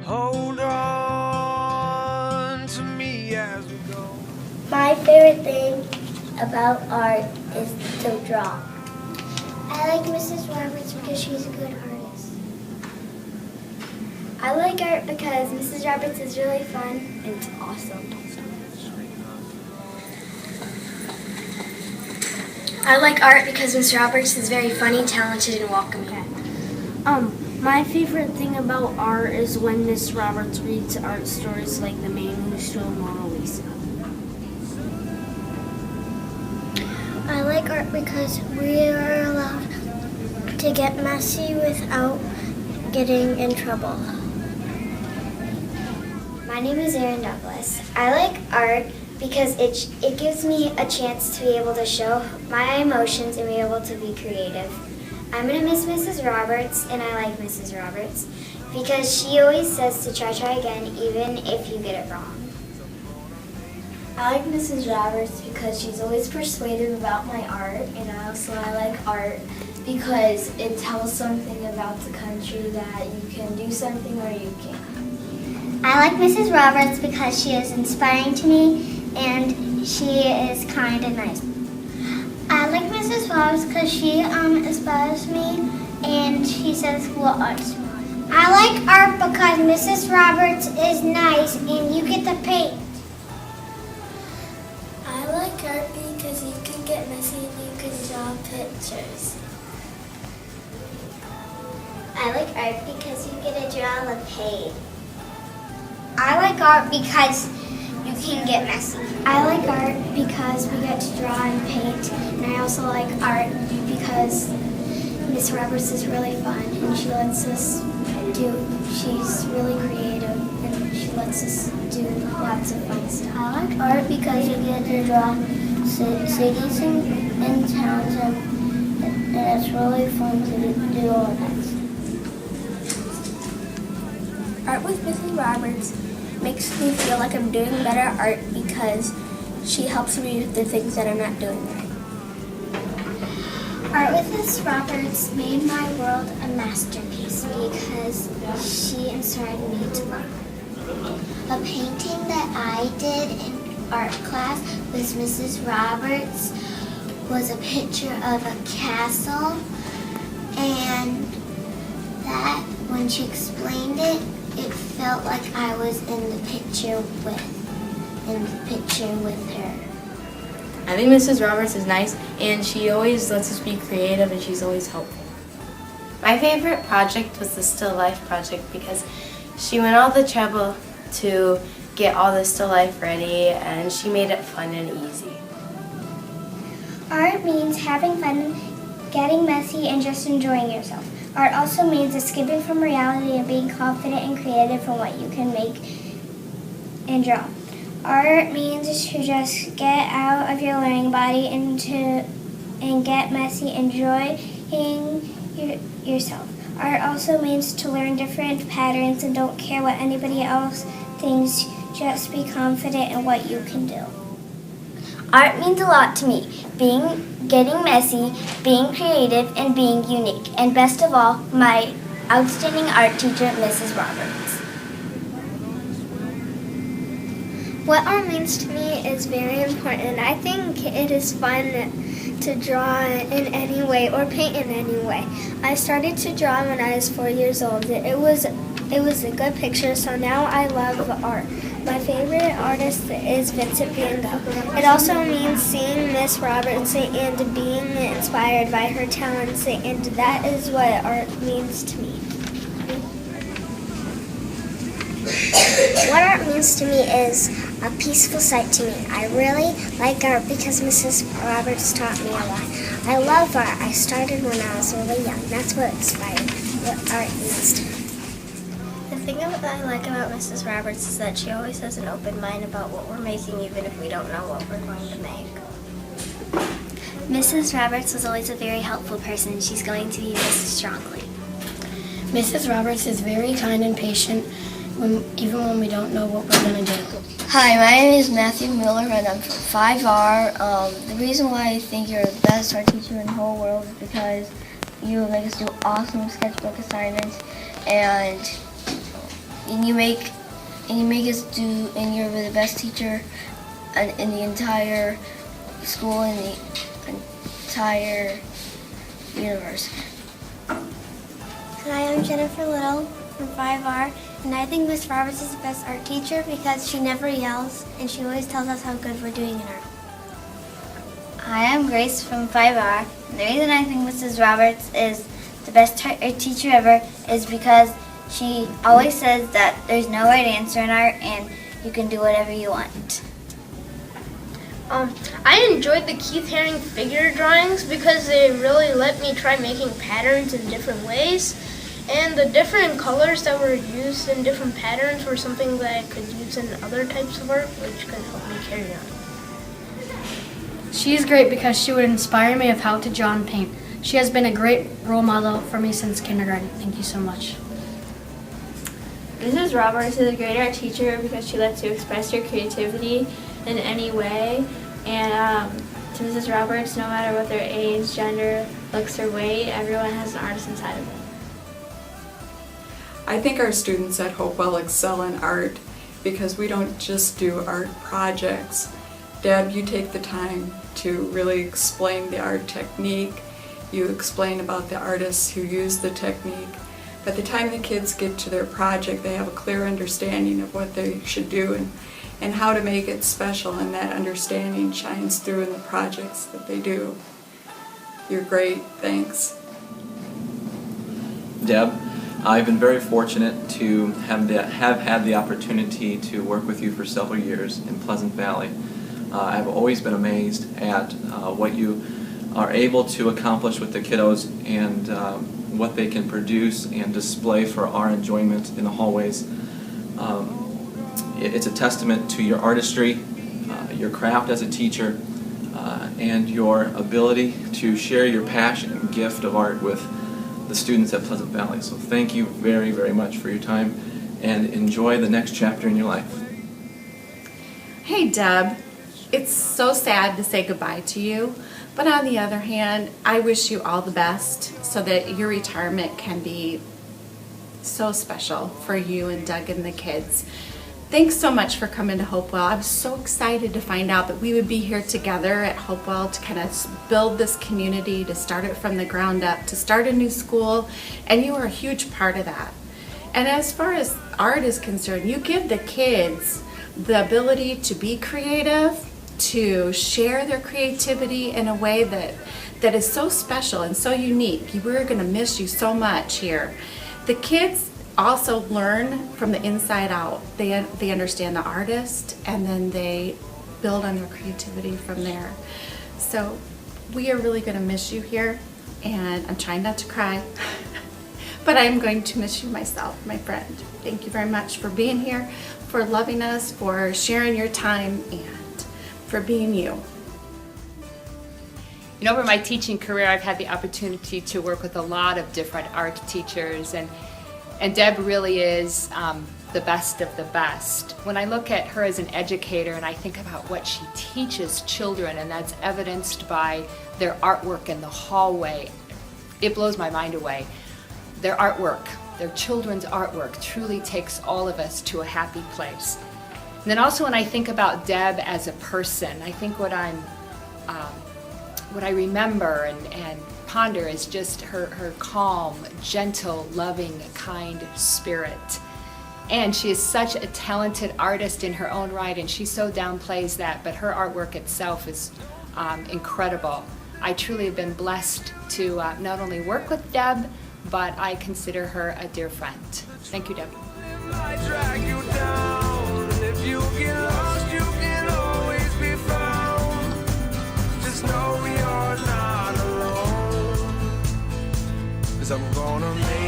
Hold on to me as we go. My favorite thing about art is to draw. I like Mrs. Roberts because she's a good artist. I like art because Mrs. Roberts is really fun and it's awesome. I like art because Miss Roberts is very funny, talented, and welcoming. My favorite thing about art is when Miss Roberts reads art stories like The Man Who Stole Mona Lisa. I like art because we are allowed to get messy without getting in trouble. My name is Erin Douglas. I like art because it gives me a chance to be able to show my emotions and be able to be creative. I'm going to miss Mrs. Roberts, and I like Mrs. Roberts because she always says to try again even if you get it wrong. I like Mrs. Roberts because she's always persuasive about my art, and I like art because it tells something about the country that you can do something or you can't. I like Mrs. Roberts because she is inspiring to me and she is kind and nice. I like Mrs. Roberts because she inspires me and she says cool art. I like art because Mrs. Roberts is nice and you get to paint. I like art because you can get messy and you can draw pictures. I like art because you get to draw the paint. I like art because you can get messy. I like art because we get to draw and paint, and I also like art because Miss Roberts is really fun and she lets us she's really creative and she lets us do lots of fun stuff. I like art because you get to draw cities and towns and it's really fun to do all that. Art with Mrs. Roberts makes me feel like I'm doing better art because she helps me with the things that I'm not doing right. Art with Mrs. Roberts made my world a masterpiece because she inspired me to learn. A painting that I did in art class with Mrs. Roberts was a picture of a castle, and that when she explained it, it felt like I was in the picture with her. I think Mrs. Roberts is nice, and she always lets us be creative, and she's always helpful. My favorite project was the Still Life project because she went all the trouble to get all the still life ready, and she made it fun and easy. Art means having fun, getting messy, and just enjoying yourself. Art also means escaping from reality and being confident and creative in what you can make and draw. Art means to just get out of your learning body and get messy, enjoying yourself. Art also means to learn different patterns and don't care what anybody else thinks, just be confident in what you can do. Art means a lot to me, getting messy, being creative, and being unique. And best of all, my outstanding art teacher, Mrs. Roberts. What art means to me is very important. I think it is fun to draw in any way or paint in any way. I started to draw when I was 4 years old. It was a good picture, so now I love art. My favorite artist is Vincent Van Gogh. It also means seeing Miss Roberts and being inspired by her talents, and that is what art means to me. What art means to me is a peaceful sight to me. I really like art because Mrs. Roberts taught me a lot. I love art. I started when I was really young. That's what inspired what art means to me. The thing that I like about Mrs. Roberts is that she always has an open mind about what we're making, even if we don't know what we're going to make. Mrs. Roberts was always a very helpful person. She's going to be missed strongly. Mrs. Roberts is very kind and patient, even when we don't know what we're going to do. Hi, my name is Matthew Miller, and I'm from 5R. The reason why I think you're the best art teacher in the whole world is because you make us do awesome sketchbook assignments, and and you make us do, and you're the best teacher in the entire school and the entire universe. Hi, I'm Jennifer Little from 5R, and I think Miss Roberts is the best art teacher because she never yells and she always tells us how good we're doing in art. Hi, I'm Grace from 5R. The reason I think Mrs. Roberts is the best art teacher ever is because she always says that there's no right answer in art and you can do whatever you want. I enjoyed the Keith Haring figure drawings because they really let me try making patterns in different ways. And the different colors that were used in different patterns were something that I could use in other types of art, which could help me carry on. She's great because she would inspire me of how to draw and paint. She has been a great role model for me since kindergarten. Thank you so much. Mrs. Roberts is a great art teacher because she lets you express your creativity in any way. And to Mrs. Roberts, no matter what their age, gender, looks, or weight, everyone has an artist inside of them. I think our students at Hopewell excel in art because we don't just do art projects. Deb, you take the time to really explain the art technique. You explain about the artists who use the technique. By the time the kids get to their project, they have a clear understanding of what they should do and how to make it special, and that understanding shines through in the projects that they do. You're great. Thanks. Deb, I've been very fortunate to have had the opportunity to work with you for several years in Pleasant Valley. I've always been amazed at what you are able to accomplish with the kiddos and what they can produce and display for our enjoyment in the hallways. It's a testament to your artistry, your craft as a teacher, and your ability to share your passion and gift of art with the students at Pleasant Valley. So thank you very, very much for your time, and enjoy the next chapter in your life. Hey Deb, it's so sad to say goodbye to you, but on the other hand, I wish you all the best so that your retirement can be so special for you and Doug and the kids. Thanks so much for coming to Hopewell. I was so excited to find out that we would be here together at Hopewell to kind of build this community, to start it from the ground up, to start a new school, and you are a huge part of that. And as far as art is concerned, you give the kids the ability to be creative, to share their creativity in a way that is so special and so unique. We're going to miss you so much here. The kids also learn from the inside out. They understand the artist, and then they build on their creativity from there. So we are really going to miss you here, and I'm trying not to cry, but I'm going to miss you myself, my friend. Thank you very much for being here, for loving us, for sharing your time, and for being you. You know, over my teaching career, I've had the opportunity to work with a lot of different art teachers, and Deb really is the best of the best. When I look at her as an educator and I think about what she teaches children, and that's evidenced by their artwork in the hallway, it blows my mind away. Their artwork, their children's artwork, truly takes all of us to a happy place. And then also when I think about Deb as a person, I think what I remember and ponder is just her calm, gentle, loving, kind spirit. And she is such a talented artist in her own right, and she so downplays that, but her artwork itself is incredible. I truly have been blessed to not only work with Deb, but I consider her a dear friend. Thank you, Deb. I'm gonna make